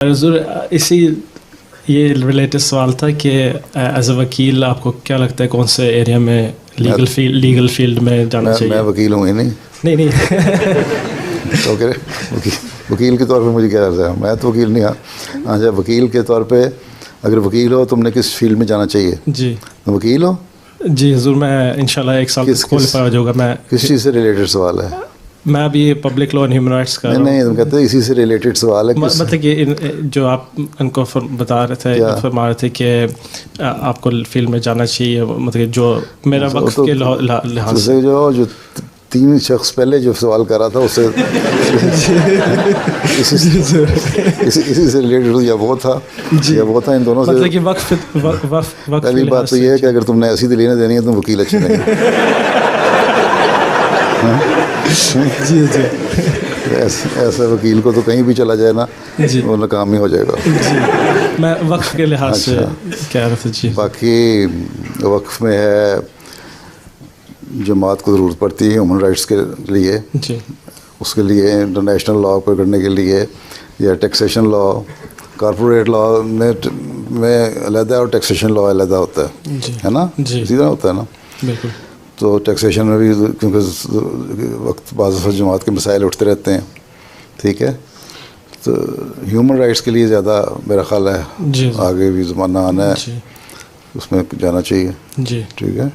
ज़रूर इसी ये रिलेटेड सवाल था कि एज अ वकील आपको क्या लगता है कौन से एरिया में लीगल फील्ड में जाना चाहिए? मैं वकील हूँ ही नहीं। नहीं तो कह वकील के तौर पे मुझे क्या करता है, मैं तो वकील नहीं। हाँ जब वकील के तौर पे अगर वकील हो तुमने किस फील्ड में जाना चाहिए? जी तुम वकील हो? जी हजूर, मैं इंशाल्लाह एक साल क्वालिफाई हो जाऊँगा। मैं किस चीज़ से रिलेटेड सवाल है? मैं अभी public law and human rights का नहीं तुम कहते हो इसी से रिलेटेड सवाल है। मतलब कि जो आप उनको बता रहे थे, फरमा रहे थे कि आपको फील्ड में जाना चाहिए, मतलब जो मेरा वक्त के लिहाज से जो 3 शख्स पहले जो सवाल कर रहा था उससे इसी से रिलेटेड या वो था इन दोनों से। मतलब कि वक्त पहली बात तो ये है कि अगर तुमने ऐसी लेने देनी है तुम वकील अच्छे नहीं। जी जी ऐसा वकील को तो कहीं भी चला जाए ना वो नाकाम ही हो जाएगा। जी मैं वक्फ के लिहाज से कह रहा था। जी बाकी वक्फ में है जमात को ज़रूरत पड़ती है ह्यूमन राइट्स के लिए जी, उसके लिए इंटरनेशनल लॉ पर करने के लिए या टैक्सेशन लॉ, कॉर्पोरेट लॉ में अलग और टैक्सेशन लॉ अलग होता है ना, इसी तरह होता है ना। बिल्कुल। तो टैक्सेशन में भी क्योंकि वक्त बाज़ जमात के मसाइल उठते रहते हैं, ठीक है, तो ह्यूमन राइट्स के लिए ज़्यादा मेरा ख्याल है आगे भी ज़माना आना है, उसमें जाना चाहिए। जी ठीक है।